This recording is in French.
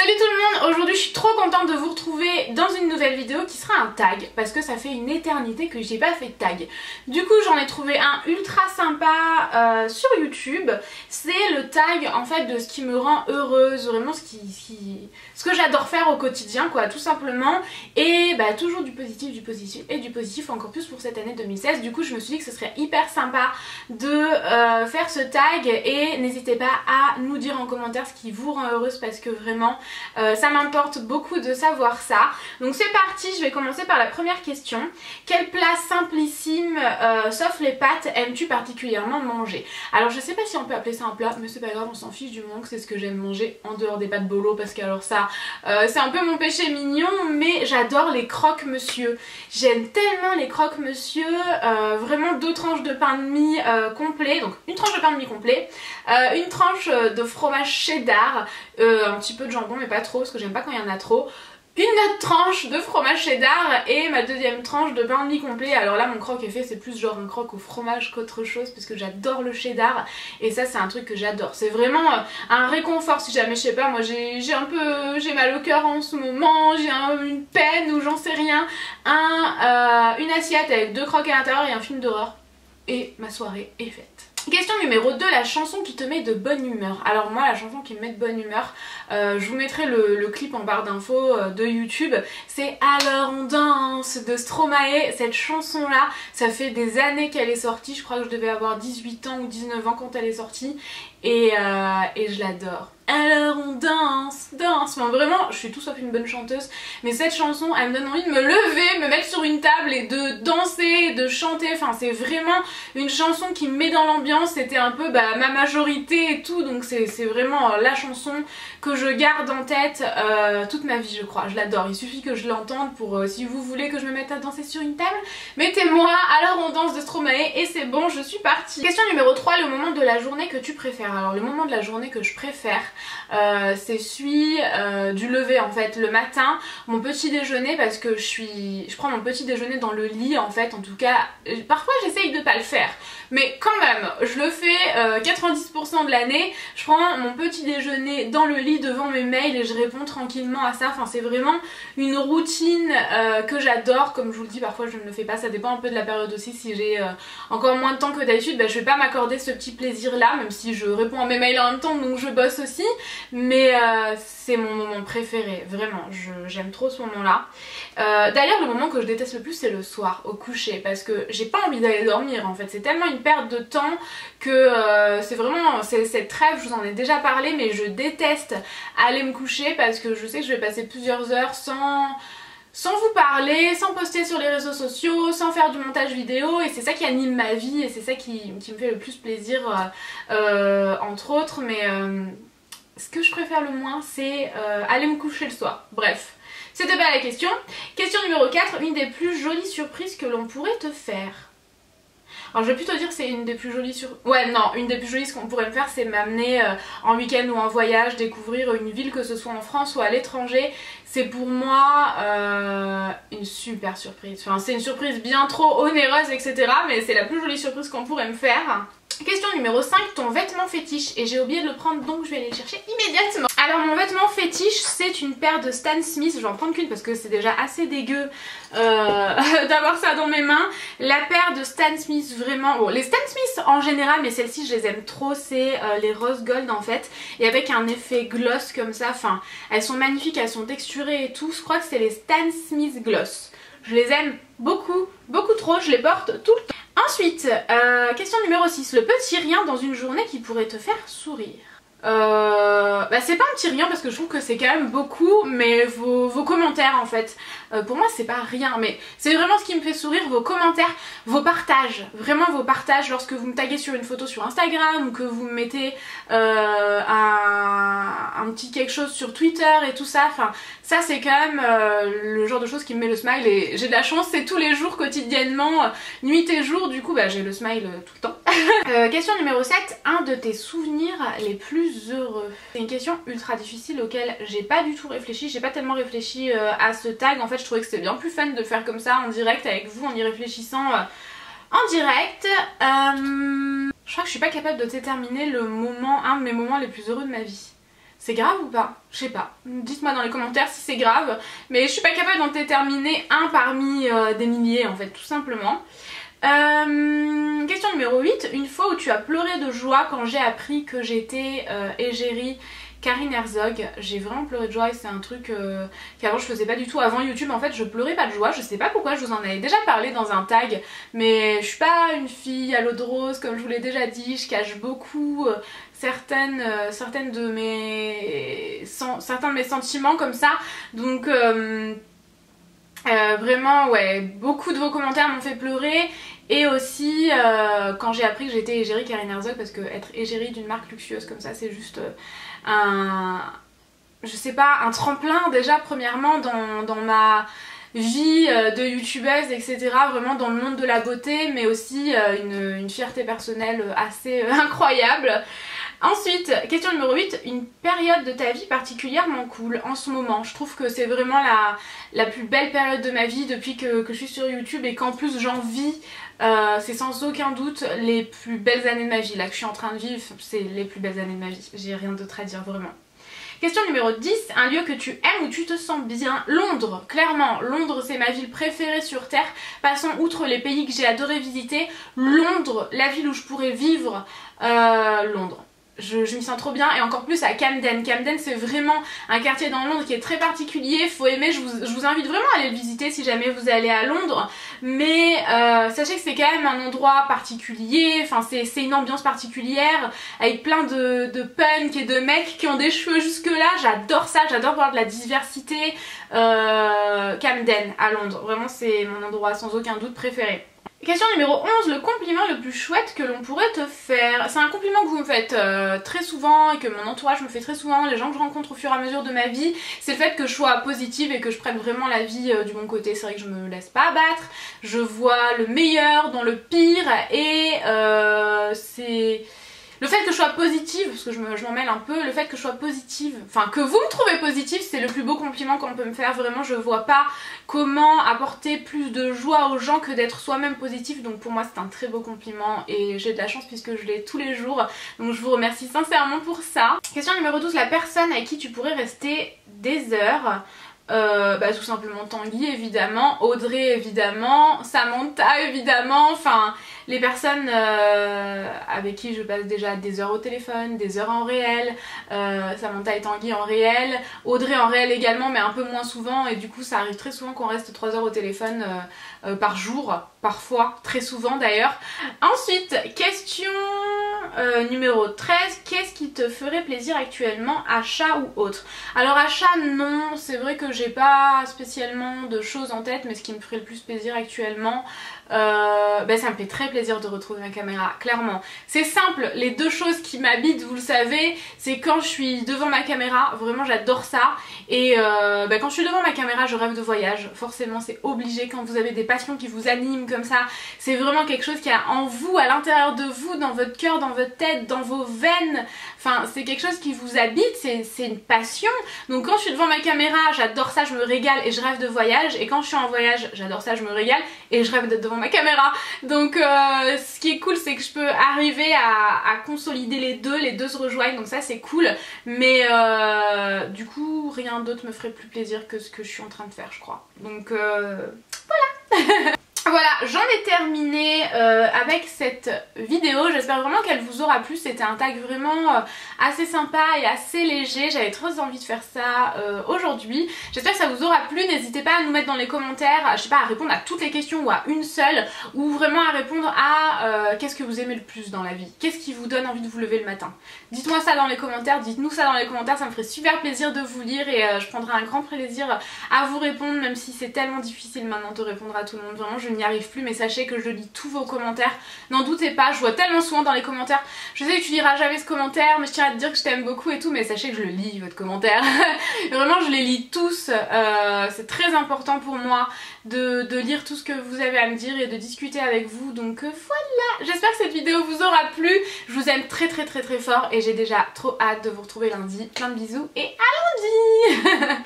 Salut tout le monde, aujourd'hui je suis trop contente de vous retrouver dans une nouvelle vidéo qui sera un tag parce que ça fait une éternité que j'ai pas fait de tag. Du coup j'en ai trouvé un ultra sympa sur YouTube. C'est le tag en fait de ce qui me rend heureuse, vraiment ce que j'adore faire au quotidien quoi, tout simplement. Et bah toujours du positif et du positif, encore plus pour cette année 2016. Du coup je me suis dit que ce serait hyper sympa de faire ce tag et n'hésitez pas à nous dire en commentaire ce qui vous rend heureuse parce que vraiment ça m'importe beaucoup de savoir ça. Donc c'est parti, je vais commencer par la première question. Quel plat simplissime sauf les pâtes aimes-tu particulièrement manger? Alors je sais pas si on peut appeler ça un plat mais c'est pas grave, on s'en fiche du moment que c'est ce que j'aime manger en dehors des pâtes bolo parce que alors ça c'est un peu mon péché mignon, mais j'adore les croque-monsieur. J'aime tellement les croque-monsieur, vraiment 2 tranches de pain de mie complet, donc une tranche de pain de mie complet, une tranche de fromage cheddar, un petit peu de jambon mais pas trop parce que j'aime pas quand il y en a trop, une autre tranche de fromage cheddar et ma deuxième tranche de pain de mie complet. Alors là mon croque est fait, c'est plus genre un croque au fromage qu'autre chose parce que j'adore le cheddar et ça c'est un truc que j'adore. C'est vraiment un réconfort si jamais, je sais pas, moi j'ai mal au cœur en ce moment, j'ai une peine ou j'en sais rien, une assiette avec 2 croques à l'intérieur et un film d'horreur et ma soirée est faite. Question numéro 2, la chanson qui te met de bonne humeur. Alors moi la chanson qui me met de bonne humeur, je vous mettrai le clip en barre d'infos de YouTube, c'est Alors on danse de Stromae. Cette chanson là, ça fait des années qu'elle est sortie, je crois que je devais avoir 18 ans ou 19 ans quand elle est sortie et je l'adore. Alors on danse, danse. Bon, vraiment, je suis tout sauf une bonne chanteuse, mais cette chanson, elle me donne envie de me lever, me mettre sur une table et de danser, de chanter. Enfin, c'est vraiment une chanson qui me met dans l'ambiance. C'était un peu ma majorité et tout, donc c'est vraiment la chanson que je garde en tête toute ma vie, je crois. Je l'adore. Il suffit que je l'entende pour, si vous voulez que je me mette à danser sur une table, mettez-moi Alors on danse de Stromae et c'est bon, je suis partie. Question numéro 3, le moment de la journée que tu préfères. Alors le moment de la journée que je préfère, c'est celui du lever en fait, le matin, mon petit déjeuner, parce que je prends mon petit déjeuner dans le lit en fait, en tout cas parfois j'essaye de pas le faire mais quand même je le fais 90% de l'année. Je prends mon petit déjeuner dans le lit devant mes mails et je réponds tranquillement à ça. Enfin c'est vraiment une routine que j'adore. Comme je vous le dis, parfois je ne le fais pas, ça dépend un peu de la période aussi. Si j'ai encore moins de temps que d'habitude, je vais pas m'accorder ce petit plaisir là, même si je réponds à mes mails en même temps donc je bosse aussi, mais c'est mon moment préféré, vraiment, j'aime trop ce moment là. D'ailleurs le moment que je déteste le plus c'est le soir, au coucher, parce que j'ai pas envie d'aller dormir en fait, c'est tellement une perte de temps que c'est vraiment cette trêve, je vous en ai déjà parlé, mais je déteste aller me coucher parce que je sais que je vais passer plusieurs heures sans vous parler, sans poster sur les réseaux sociaux, sans faire du montage vidéo, et c'est ça qui anime ma vie et c'est ça qui me fait le plus plaisir entre autres, mais ce que je préfère le moins c'est aller me coucher le soir. Bref, c'était pas la question. Question numéro 4, une des plus jolies surprises que l'on pourrait te faire. Alors je vais plutôt dire que c'est une des plus jolies une des plus jolies qu'on pourrait me faire, c'est m'amener en week-end ou en voyage, découvrir une ville, que ce soit en France ou à l'étranger. C'est pour moi une super surprise. Enfin c'est une surprise bien trop onéreuse etc, mais c'est la plus jolie surprise qu'on pourrait me faire. Question numéro 5, ton vêtement fétiche. Et j'ai oublié de le prendre donc je vais aller le chercher immédiatement. Alors mon vêtement fétiche c'est une paire de Stan Smith. Je vais en prendre qu'une parce que c'est déjà assez dégueu d'avoir ça dans mes mains. La paire de Stan Smith, vraiment, bon les Stan Smith en général mais celles-ci je les aime trop, c'est les rose gold en fait. Et avec un effet gloss comme ça, enfin elles sont magnifiques, elles sont texturées et tout. Je crois que c'est les Stan Smith gloss. Je les aime beaucoup, beaucoup trop, je les porte tout le temps. Ensuite, question numéro 6, le petit rien dans une journée qui pourrait te faire sourire. C'est pas un petit rien parce que je trouve que c'est quand même beaucoup, mais vos commentaires en fait, pour moi c'est pas rien, mais c'est vraiment ce qui me fait sourire, vos commentaires, vos partages, vraiment vos partages lorsque vous me taguez sur une photo sur Instagram ou que vous me mettez un petit quelque chose sur Twitter et tout ça, enfin ça c'est quand même le genre de choses qui me met le smile et j'ai de la chance, c'est tous les jours quotidiennement, nuit et jour, du coup j'ai le smile tout le temps. Question numéro 7, un de tes souvenirs les plus heureux. C'est une question ultra difficile auquel j'ai pas du tout réfléchi, j'ai pas tellement réfléchi à ce tag. En fait je trouvais que c'était bien plus fun de le faire comme ça en direct avec vous en y réfléchissant en direct. Je crois que je suis pas capable de déterminer le moment, un de mes moments les plus heureux de ma vie. C'est grave ou pas? Je sais pas. Dites-moi dans les commentaires si c'est grave. Mais je suis pas capable d'en déterminer un parmi des milliers en fait, tout simplement. Question numéro 8. Une fois où tu as pleuré de joie quand j'ai appris que j'étais égérie Karine Herzog. J'ai vraiment pleuré de joie et c'est un truc qu'avant je faisais pas du tout. Avant YouTube en fait je pleurais pas de joie, je sais pas pourquoi, je vous en avais déjà parlé dans un tag, mais je suis pas une fille à l'eau de rose comme je vous l'ai déjà dit, je cache beaucoup certains de mes sentiments comme ça, donc vraiment ouais, beaucoup de vos commentaires m'ont fait pleurer. Et aussi quand j'ai appris que j'étais égérie Karine Herzog, parce que être égérie d'une marque luxueuse comme ça c'est juste je sais pas, un tremplin déjà premièrement dans ma vie de youtubeuse, etc. Vraiment dans le monde de la beauté, mais aussi une fierté personnelle assez incroyable. Ensuite, question numéro 8, une période de ta vie particulièrement cool en ce moment. Je trouve que c'est vraiment la plus belle période de ma vie depuis que je suis sur YouTube et qu'en plus j'en vis. C'est sans aucun doute les plus belles années de ma vie. Là que je suis en train de vivre, c'est les plus belles années de ma vie. J'ai rien d'autre à dire vraiment. Question numéro 10, un lieu que tu aimes où tu te sens bien. Londres, clairement, Londres c'est ma ville préférée sur Terre. Passons outre les pays que j'ai adoré visiter. Londres, la ville où je pourrais vivre, Londres. Je m'y sens trop bien, et encore plus à Camden. Camden c'est vraiment un quartier dans Londres qui est très particulier, faut aimer, je vous invite vraiment à aller le visiter si jamais vous allez à Londres, mais sachez que c'est quand même un endroit particulier, enfin c'est une ambiance particulière avec plein de punk et de mecs qui ont des cheveux jusque là, j'adore ça, j'adore voir de la diversité. Camden à Londres, vraiment c'est mon endroit sans aucun doute préféré. Question numéro 11, le compliment le plus chouette que l'on pourrait te faire. C'est un compliment que vous me faites très souvent et que mon entourage me fait très souvent, les gens que je rencontre au fur et à mesure de ma vie, c'est le fait que je sois positive et que je prenne vraiment la vie du bon côté. C'est vrai que je me laisse pas abattre, je vois le meilleur dans le pire et c'est... Le fait que je sois positive, parce que je m'en mêle un peu, le fait que je sois positive, enfin que vous me trouvez positive, c'est le plus beau compliment qu'on peut me faire. Vraiment, je vois pas comment apporter plus de joie aux gens que d'être soi-même positif. Donc pour moi c'est un très beau compliment et j'ai de la chance puisque je l'ai tous les jours. Donc je vous remercie sincèrement pour ça. Question numéro 12, la personne avec qui tu pourrais rester des heures. Tout simplement Tanguy évidemment, Audrey évidemment, Samantha évidemment, enfin les personnes avec qui je passe déjà des heures au téléphone, des heures en réel, Samantha et Tanguy en réel, Audrey en réel également mais un peu moins souvent, et du coup ça arrive très souvent qu'on reste 3 heures au téléphone par jour, parfois, très souvent d'ailleurs. Ensuite, question numéro 13, qu'est-ce qui te ferait plaisir actuellement, achat ou autre? Alors achat non, c'est vrai que j'ai pas spécialement de choses en tête, mais ce qui me ferait le plus plaisir actuellement, ça me fait très plaisir de retrouver ma caméra, clairement. C'est simple, les deux choses qui m'habitent, vous le savez, c'est quand je suis devant ma caméra, vraiment j'adore ça, et quand je suis devant ma caméra je rêve de voyage, forcément c'est obligé. Quand vous avez des passions qui vous animent comme ça, c'est vraiment quelque chose qui a en vous, à l'intérieur de vous, dans votre cœur, dans votre tête, dans vos veines, enfin c'est quelque chose qui vous habite, c'est une passion. Donc quand je suis devant ma caméra, j'adore ça, je me régale et je rêve de voyage, et quand je suis en voyage, j'adore ça, je me régale et je rêve d'être devant ma caméra. Donc ce qui est cool c'est que je peux arriver à consolider les deux se rejoignent, donc ça c'est cool, mais du coup rien d'autre me ferait plus plaisir que ce que je suis en train de faire, je crois. Donc voilà. Voilà, j'en ai terminé avec cette vidéo, j'espère vraiment qu'elle vous aura plu. C'était un tag vraiment assez sympa et assez léger, j'avais très envie de faire ça aujourd'hui. J'espère que ça vous aura plu, n'hésitez pas à nous mettre dans les commentaires, je sais pas, à répondre à toutes les questions ou à une seule, ou vraiment à répondre à qu'est-ce que vous aimez le plus dans la vie, qu'est-ce qui vous donne envie de vous lever le matin. Dites-moi ça dans les commentaires, dites-nous ça dans les commentaires, ça me ferait super plaisir de vous lire et je prendrai un grand plaisir à vous répondre, même si c'est tellement difficile maintenant de répondre à tout le monde. Vraiment je n'y arrive plus, mais sachez que je lis tous vos commentaires, n'en doutez pas, je vois tellement souvent dans les commentaires, je sais que tu liras jamais ce commentaire mais je tiens à te dire que je t'aime beaucoup et tout, mais sachez que je le lis votre commentaire. Vraiment je les lis tous, c'est très important pour moi de lire tout ce que vous avez à me dire et de discuter avec vous, donc voilà, j'espère que cette vidéo vous aura plu, je vous aime très fort et j'ai déjà trop hâte de vous retrouver lundi. Plein de bisous et à lundi.